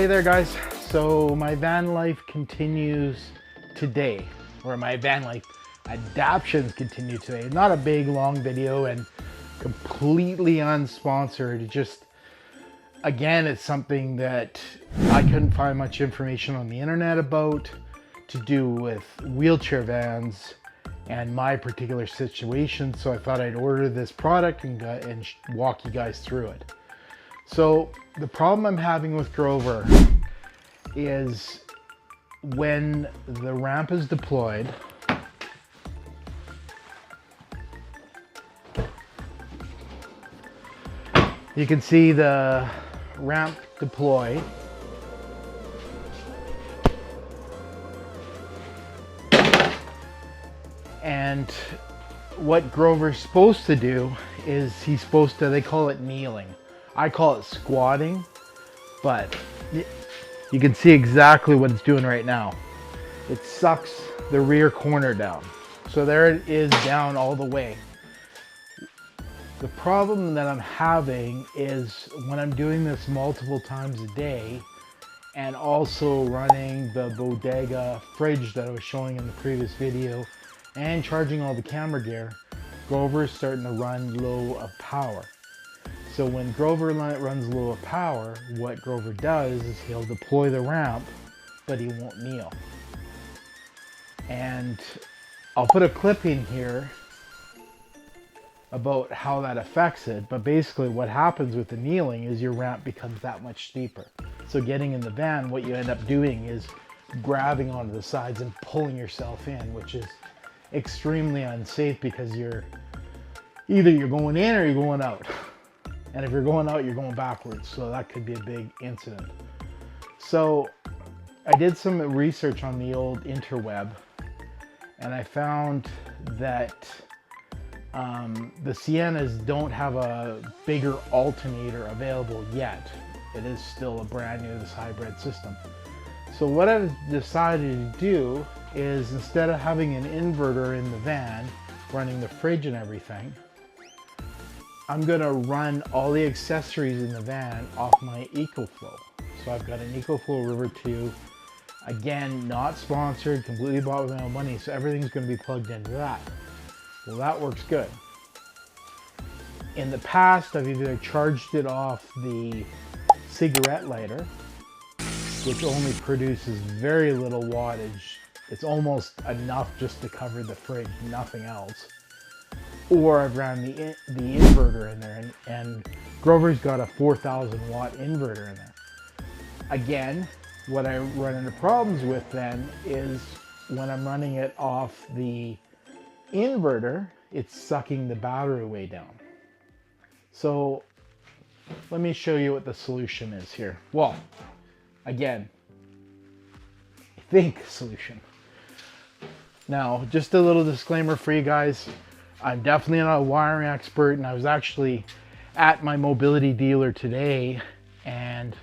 Hey there guys, so my van life continues today, or my van life adaptations continue today. Not a big long video and completely unsponsored. Just again, it's something that I couldn't find much information on the internet about to do with wheelchair vans and my particular situation, so I thought I'd order this product and walk you guys through it. So the problem I'm having with Grover is when the ramp is deployed, you can see the ramp deploy. And what Grover's supposed to do is he's supposed to, they call it kneeling. I call it squatting, but you can see exactly what it's doing right now. It sucks the rear corner down. So there it is, down all the way. The problem that I'm having is when I'm doing this multiple times a day and also running the bodega fridge that I was showing in the previous video and charging all the camera gear, Grover's starting to run low of power. So when Grover runs low of power, what Grover does is he'll deploy the ramp, but he won't kneel. And I'll put a clip in here about how that affects it, but basically what happens with the kneeling is your ramp becomes that much steeper. So getting in the van, what you end up doing is grabbing onto the sides and pulling yourself in, which is extremely unsafe because you're going in or you're going out. And if you're going out, you're going backwards. So that could be a big incident. So I did some research on the old interweb and I found that the Siennas don't have a bigger alternator available yet. It is still a brand new, this hybrid system. So what I've decided to do is, instead of having an inverter in the van running the fridge and everything, I'm gonna run all the accessories in the van off my EcoFlow. So I've got an EcoFlow River 2, again, not sponsored, completely bought with my own money, so everything's gonna be plugged into that. Well, that works good. In the past, I've either charged it off the cigarette lighter, which only produces very little wattage. It's almost enough just to cover the fridge, nothing else. Or I've ran the inverter in there, and Grover's got a 4,000 watt inverter in there. Again, what I run into problems with then is when I'm running it off the inverter, it's sucking the battery way down. So let me show you what the solution is here. Well, again, I think solution. Now, just a little disclaimer for you guys. I'm definitely not a wiring expert, and I was actually at my mobility dealer today and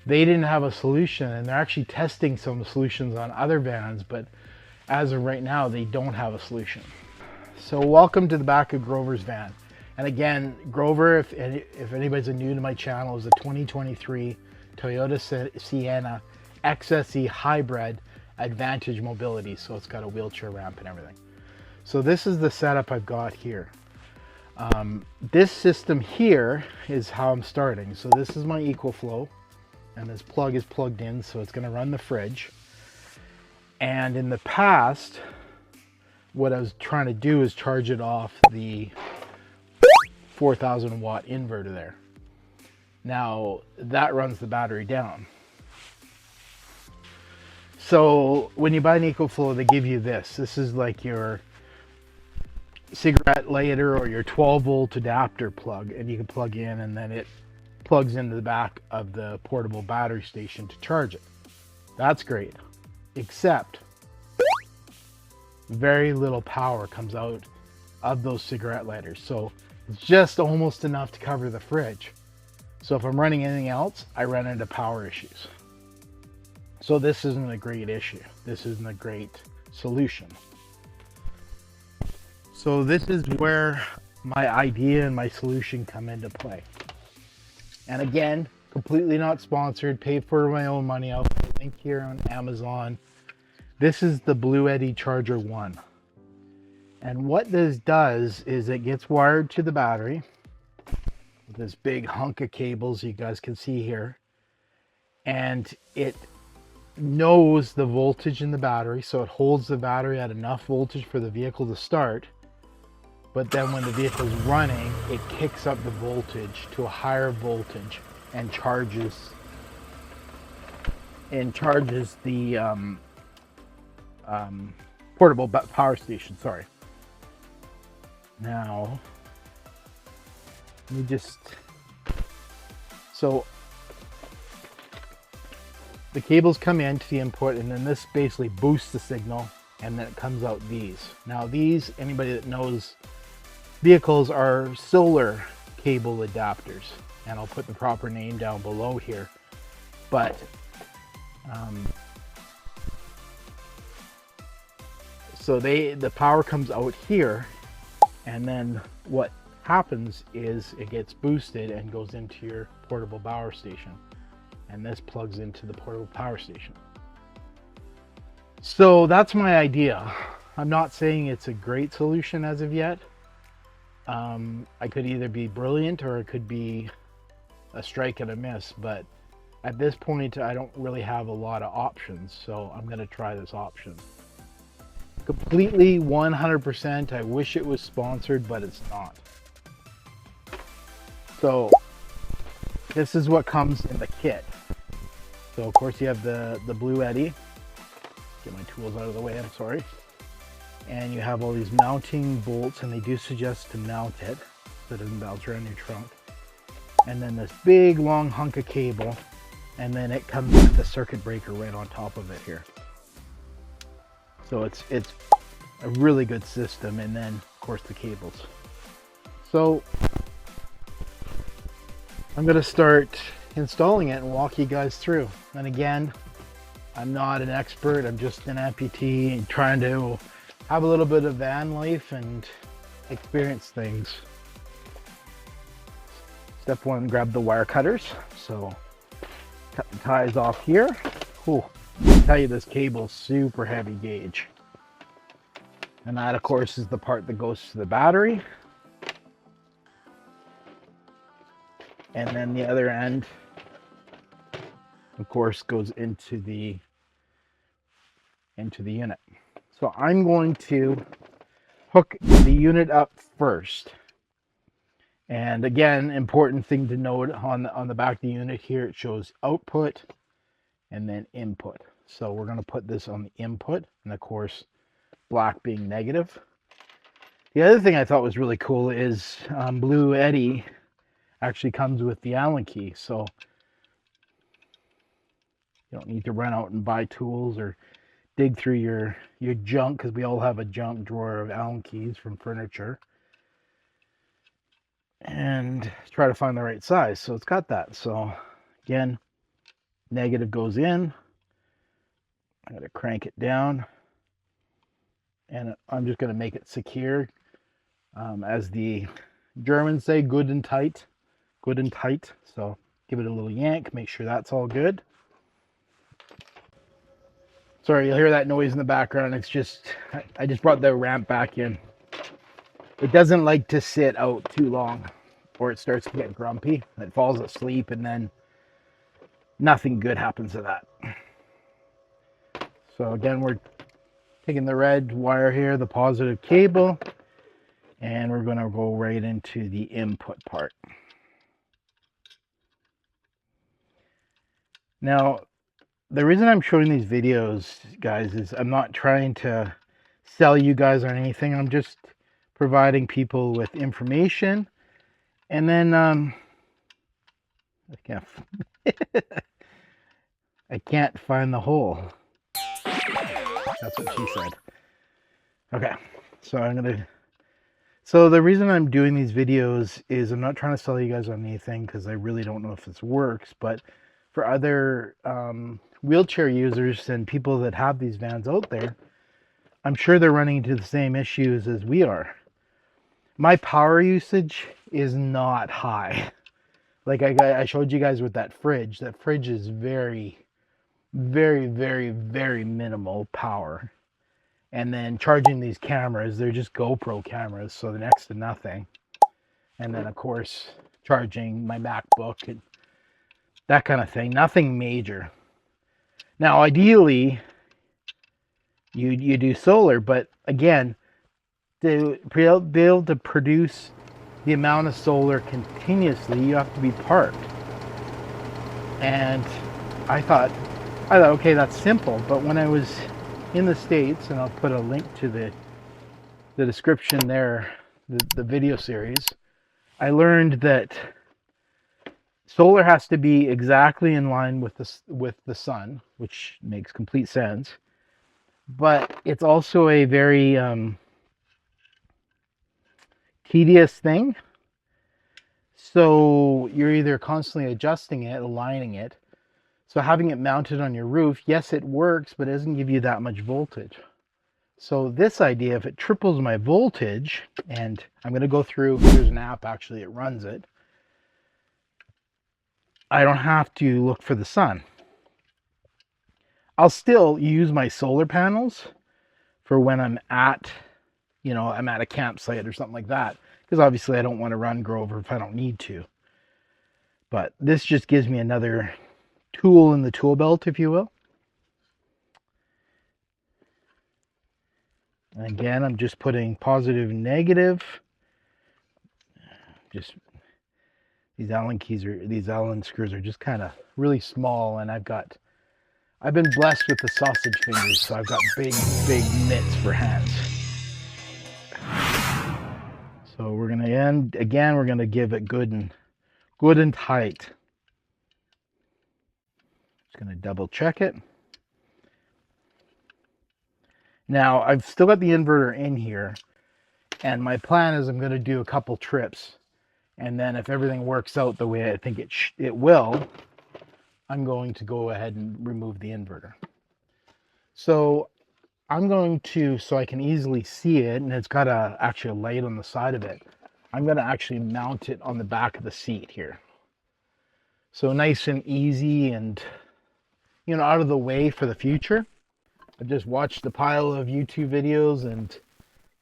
they didn't have a solution, and they're actually testing some solutions on other vans, but as of right now, they don't have a solution. So welcome to the back of Grover's van. And again, Grover, if anybody's new to my channel, is a 2023 Toyota Sienna XSE Hybrid Advantage Mobility. So it's got a wheelchair ramp and everything. So this is the setup I've got here. This system here is how I'm starting. So this is my EcoFlow, and this plug is plugged in, so it's gonna run the fridge. And in the past, what I was trying to do is charge it off the 4,000 watt inverter there. Now that runs the battery down. So when you buy an EcoFlow, they give you this. This is like your cigarette lighter or your 12 volt adapter plug, and you can plug in and then it plugs into the back of the portable battery station to charge it. That's great, except very little power comes out of those cigarette lighters. So it's just almost enough to cover the fridge. So if I'm running anything else, I run into power issues. So this isn't a great issue. This isn't a great solution. So this is where my idea and my solution come into play. And again, Completely not sponsored, paid for my own money. I'll put a link here on Amazon. This is the Bluetti Charger One. And what this does is it gets wired to the battery with this big hunk of cables you guys can see here. And it knows the voltage in the battery, so it holds the battery at enough voltage for the vehicle to start. But then when the vehicle is running, it kicks up the voltage to a higher voltage and charges the portable power station. Sorry. Now, let me just, so the cables come into the input, and then this basically boosts the signal, and then it comes out these. Now these, anybody that knows vehicles, are solar cable adapters, and I'll put the proper name down below here. But so the power comes out here, and then what happens is it gets boosted and goes into your portable power station, and this plugs into the portable power station. So that's my idea. I'm not saying it's a great solution as of yet. I could either be brilliant or it could be a strike and a miss, but at this point I don't really have a lot of options, so I'm going to try this option. Completely 100%. I wish it was sponsored, but it's not. So this is what comes in the kit. So of course you have the Bluetti. Get my tools out of the way, I'm sorry. And you have all these mounting bolts, and they do suggest to mount it so it doesn't bounce around your trunk. And then this big long hunk of cable, and then it comes with the circuit breaker right on top of it here. So it's a really good system, and then of course the cables. So I'm gonna start installing it and walk you guys through. And again, I'm not an expert, I'm just an amputee and trying to have a little bit of van life and experience things. Step one, grab the wire cutters. So cut the ties off here. Cool. I'll tell you, this cable is super heavy gauge. And that of course is the part that goes to the battery. And then the other end, of course, goes into the unit. So I'm going to hook the unit up first. And again, important thing to note, on the back of the unit here, it shows output and then input. So we're going to put this on the input, and of course, black being negative. The other thing I thought was really cool is Bluetti actually comes with the Allen key, so you don't need to run out and buy tools or dig through your junk, because we all have a junk drawer of Allen keys from furniture, and try to find the right size. So it's got that. So again, negative goes in. I'm going to crank it down, and I'm just going to make it secure, as the Germans say, good and tight. So give it a little yank, make sure that's all good. Sorry, you'll hear that noise in the background. It's just, I just brought the ramp back in. It doesn't like to sit out too long, or it starts to get grumpy. It falls asleep, and then nothing good happens to that. So again, we're taking the red wire here, the positive cable, and we're going to go right into the input part. Now, the reason I'm showing these videos, guys, is I'm not trying to sell you guys on anything. I'm just providing people with information. And then I can't find the hole. That's what she said. Okay, so the reason I'm doing these videos is I'm not trying to sell you guys on anything, because I really don't know if this works, but for other wheelchair users and people that have these vans out there, I'm sure they're running into the same issues as we are. My power usage is not high. like I showed you guys with that fridge. That fridge is very, very, very, very minimal power. And then charging these cameras, they're just GoPro cameras, so they're next to nothing. And then of course charging my MacBook and that kind of thing. Nothing major. Now ideally you do solar, but again, to be able to produce the amount of solar continuously, you have to be parked. And I thought, okay, that's simple. But when I was in the States, and I'll put a link to the description there, the video series, I learned that solar has to be exactly in line with the sun, which makes complete sense. But it's also a very tedious thing. So you're either constantly adjusting it, aligning it. So having it mounted on your roof, yes, it works, but it doesn't give you that much voltage. So this idea, if it triples my voltage, and I'm going to go through, there's an app actually, it runs it. I don't have to look for the sun. I'll still use my solar panels for when I'm at, I'm at a campsite or something like that. Because obviously I don't want to run Grover if I don't need to. But this just gives me another tool in the tool belt, if you will. And again, I'm just putting positive and negative. Just these Allen screws are just kind of really small, and I've been blessed with the sausage fingers, so I've got big mitts for hands. So we're gonna we're gonna give it good and tight. Just gonna double check it. Now I've still got the inverter in here, and my plan is I'm gonna do a couple trips, and then if everything works out the way I think it will, I'm going to go ahead and remove the inverter. So I'm going to, so I can easily see it, and it's got actually a light on the side of it. I'm going to actually mount it on the back of the seat here. So nice and easy and, out of the way for the future. I've just watched a pile of YouTube videos and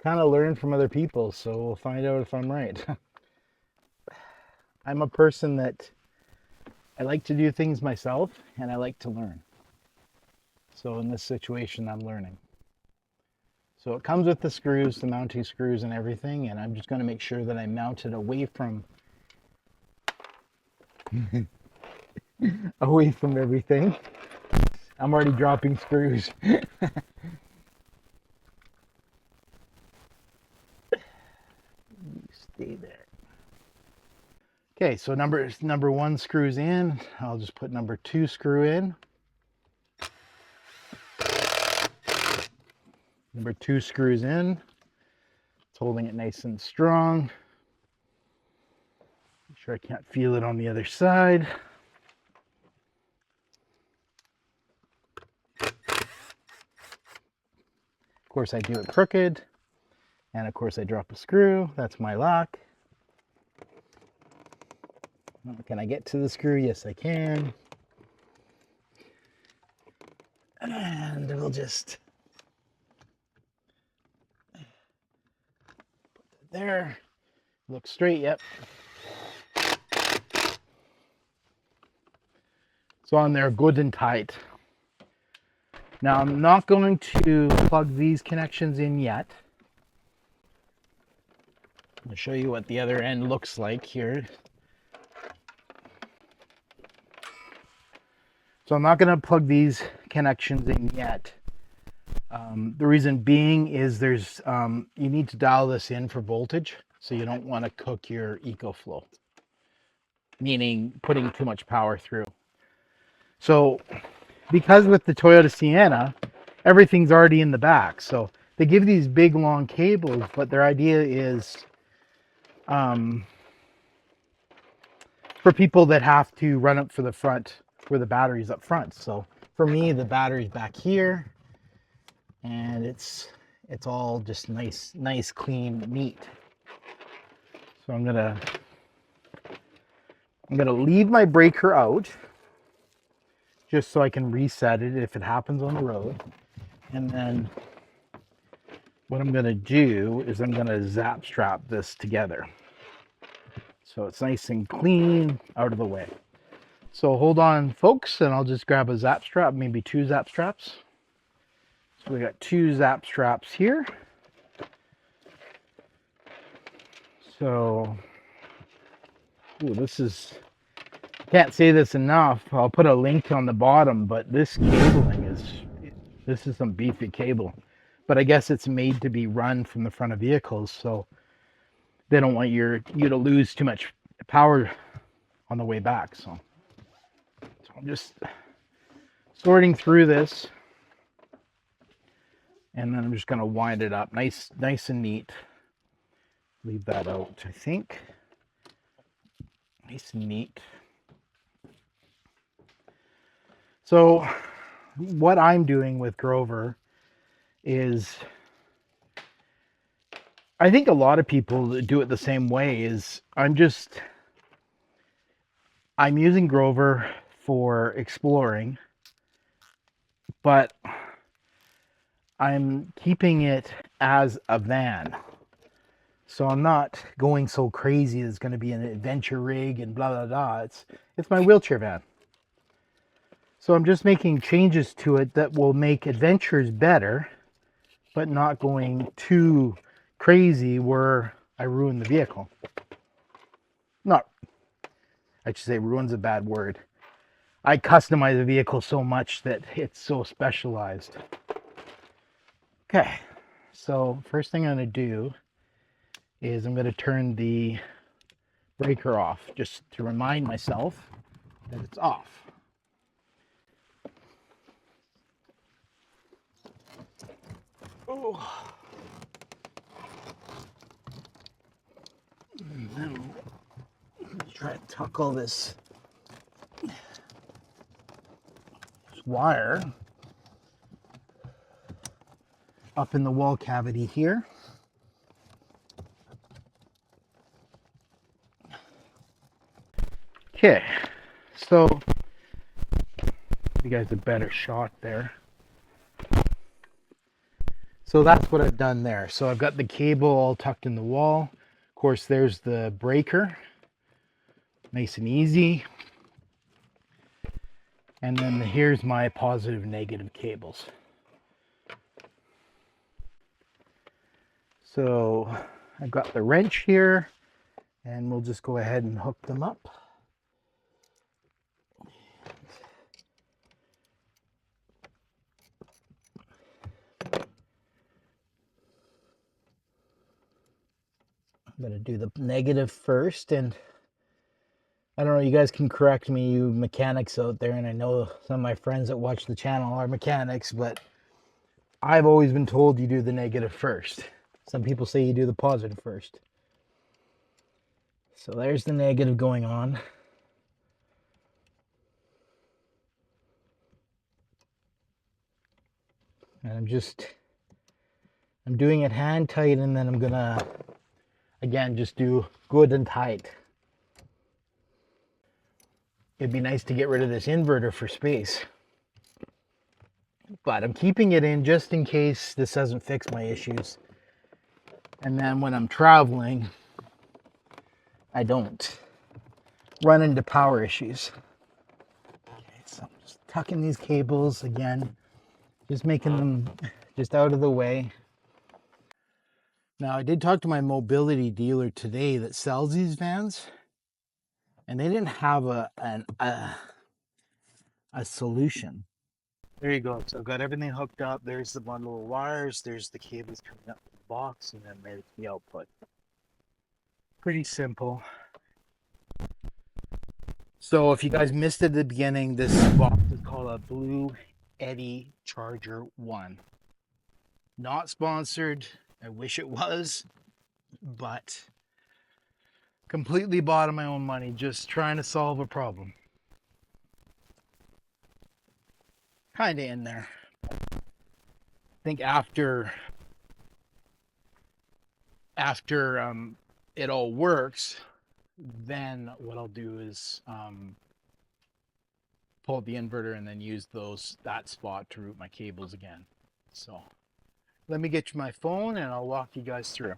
kind of learned from other people, so we'll find out if I'm right. I'm a person that I like to do things myself, and I like to learn. So in this situation, I'm learning. So it comes with the screws, the mounting screws and everything, and I'm just going to make sure that I mount it away from everything. I'm already dropping screws. Stay there. Okay, so number one screws in. I'll just put number two screw in. Number two screws in. It's holding it nice and strong. Make sure I can't feel it on the other side. Of course I do it crooked. And of course I drop a screw. That's my lock. Can I get to the screw? Yes, I can. And we'll just there, look straight, yep. So on there, good and tight. Now I'm not going to plug these connections in yet. I'll show you what the other end looks like here. So I'm not going to plug these connections in yet. The reason being is there's you need to dial this in for voltage, so you don't want to cook your EcoFlow, meaning putting too much power through. So because with the Toyota Sienna, everything's already in the back, so they give these big long cables, but their idea is for people that have to run up for the front where the battery's up front. So for me, the battery's back here, and it's all just nice, clean, neat. So I'm gonna I'm going to leave my breaker out just so I can reset it if it happens on the road. And then what I'm going to do is I'm going to zap strap this together so it's nice and clean out of the way. So hold on, folks, and I'll just grab a zap strap, maybe 2 zap straps. So we got 2 zap straps here. So, ooh, this is, can't say this enough. I'll put a link on the bottom, but this cabling is, this is some beefy cable. But I guess it's made to be run from the front of vehicles, so they don't want you to lose too much power on the way back. So I'm just sorting through this, and then I'm just going to wind it up nice and neat. Leave that out, I think. Nice and neat. So what I'm doing with Grover is, I think a lot of people do it the same way, is I'm using Grover for exploring, but I'm keeping it as a van. So I'm not going so crazy it's going to be an adventure rig and blah, blah, blah. It's my wheelchair van. So I'm just making changes to it that will make adventures better, but not going too crazy where I ruin the vehicle. Not, I should say ruin's a bad word. I customize the vehicle so much that it's so specialized. Okay, so first thing I'm going to do is I'm going to turn the breaker off just to remind myself that it's off. Oh. And then try to tuck all this wire up in the wall cavity here. Okay, so you guys a better shot there. So that's what I've done there. So I've got the cable all tucked in the wall. Of course, there's the breaker, nice and easy. And then here's my positive negative cables. So I've got the wrench here, and we'll just go ahead and hook them up. I'm going to do the negative first, and I don't know, you guys can correct me, you mechanics out there, and I know some of my friends that watch the channel are mechanics, but I've always been told you do the negative first. Some people say you do the positive first. So there's the negative going on. And I'm doing it hand tight, and then I'm gonna, again, just do good and tight. It'd be nice to get rid of this inverter for space, but I'm keeping it in just in case this doesn't fix my issues. And then when I'm traveling, I don't run into power issues. Okay, so I'm just tucking these cables again, just making them just out of the way. Now, I did talk to my mobility dealer today that sells these vans, and they didn't have a solution. There you go. So I've got everything hooked up. There's the bundle of wires. There's the cables coming up the box, and then there's the output. Pretty simple. So if you guys missed it at the beginning, this box is called a Bluetti Charger One. Not sponsored. I wish it was, but completely bought on my own money, just trying to solve a problem. Kind of in there. I think after it all works, then what I'll do is pull out the inverter and then use that spot to route my cables again. So let me get you my phone and I'll walk you guys through.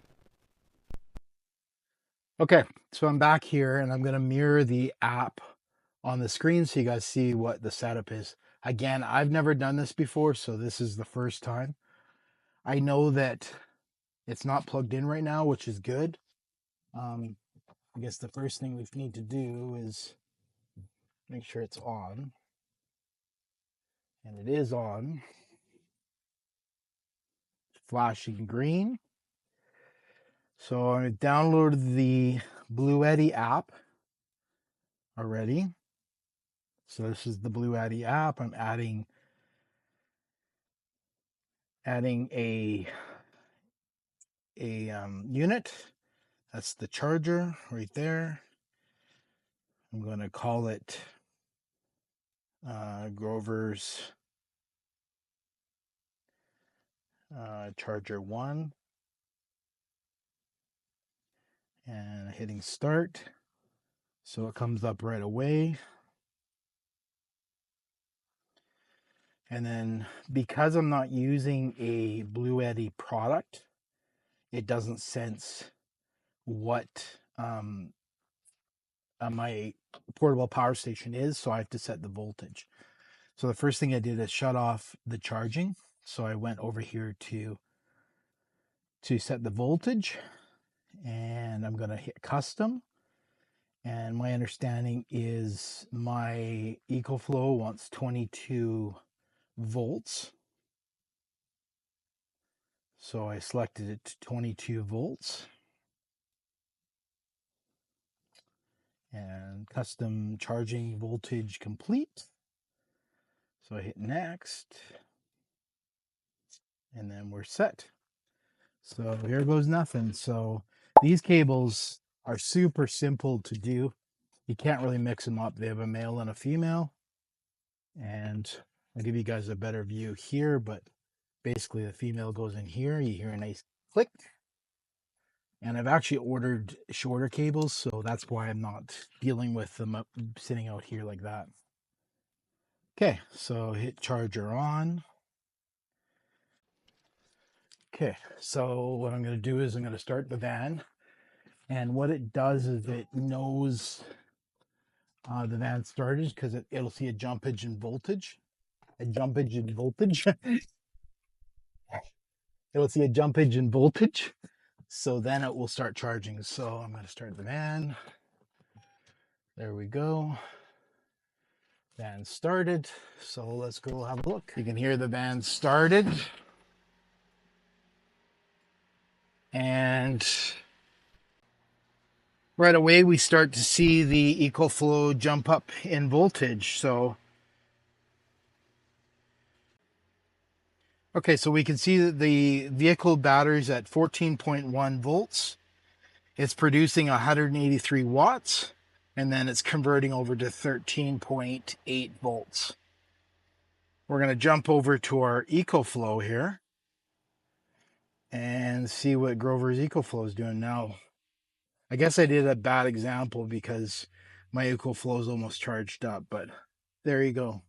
Okay, so I'm back here and I'm going to mirror the app on the screen so you guys see what the setup is. Again, I've never done this before, so this is the first time. I know that it's not plugged in right now, which is good. I guess the first thing we need to do is make sure it's on. And it is on. It's flashing green. So I downloaded the Bluetti app already. So this is the Bluetti app. I'm adding a unit. That's the charger right there. I'm going to call it Grover's Charger One. And hitting start. So it comes up right away. And then because I'm not using a Bluetti product, it doesn't sense what my portable power station is, so I have to set the voltage. So the first thing I did is shut off the charging. So I went over here to set the voltage, and I'm going to hit custom. And my understanding is my EcoFlow wants 22 volts. So I selected it to 22 volts. And custom charging voltage complete. So I hit next. And then we're set. So here goes nothing. So these cables are super simple to do. You can't really mix them up. They have a male and a female. And I'll give you guys a better view here, but basically the female goes in here. You hear a nice click. And I've actually ordered shorter cables, so that's why I'm not dealing with them up, sitting out here like that. Okay, so hit charger on. Okay, so what I'm going to do is I'm going to start the van. And what it does is it knows the van started because it'll see a jumpage in voltage. A jumpage in voltage. It'll see a jumpage in voltage. So then it will start charging. So I'm going to start the van. There we go. Van started. So let's go have a look. You can hear the van started. And right away we start to see the EcoFlow jump up in voltage. So okay, so we can see that the vehicle battery's at 14.1 volts. It's producing 183 watts, and then it's converting over to 13.8 volts. We're going to jump over to our EcoFlow here and see what Grover's EcoFlow is doing now. I guess I did a bad example because my EcoFlow is almost charged up, but there you go.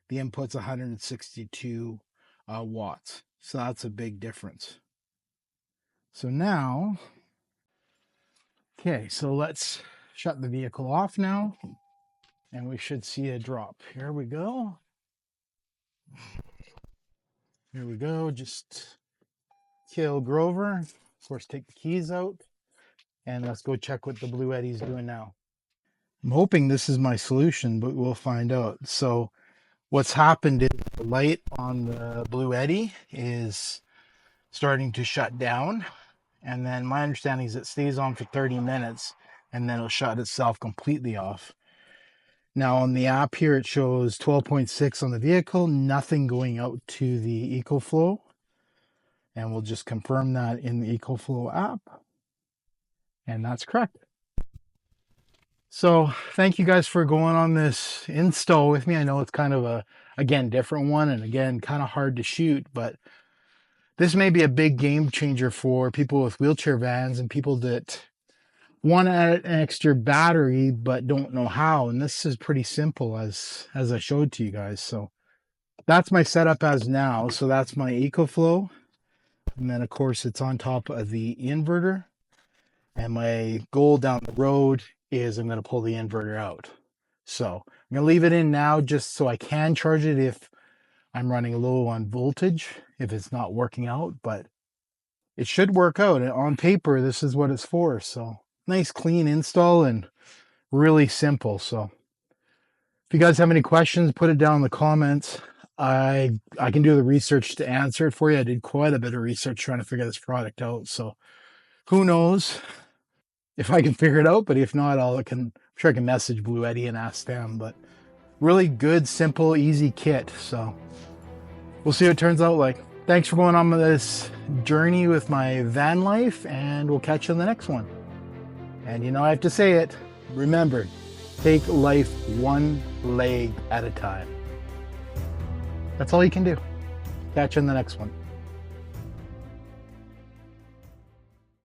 The input's 162 watts. So that's a big difference. So now, okay, so let's shut the vehicle off now. And we should see a drop. Here we go. Here we go. Just kill Grover. Of course, take the keys out. And let's go check what the Bluetti's doing now. I'm hoping this is my solution, but we'll find out. So what's happened is the light on the Bluetti is starting to shut down. And then my understanding is it stays on for 30 minutes and then it'll shut itself completely off. Now on the app here, it shows 12.6 on the vehicle, nothing going out to the EcoFlow. And we'll just confirm that in the EcoFlow app. And that's correct. So thank you guys for going on this install with me. I know it's kind of a, again, different one, and again, kind of hard to shoot, but this may be a big game changer for people with wheelchair vans and people that want to add an extra battery, but don't know how. And this is pretty simple as I showed to you guys. So that's my setup as now. So that's my EcoFlow. And then of course it's on top of the inverter. And my goal down the road is I'm going to pull the inverter out. So I'm going to leave it in now just so I can charge it if I'm running low on voltage, if it's not working out, but it should work out. And on paper, this is what it's for. So nice clean install and really simple. So if you guys have any questions, put it down in the comments. I can do the research to answer it for you. I did quite a bit of research trying to figure this product out. So who knows if I can figure it out, but if not, I'm sure I can message Bluetti and ask them. But really good, simple, easy kit. So we'll see what it turns out like. Thanks for going on with this journey with my van life, and we'll catch you on the next one. And you know, I have to say it, remember, take life one leg at a time. That's all you can do. Catch you on the next one.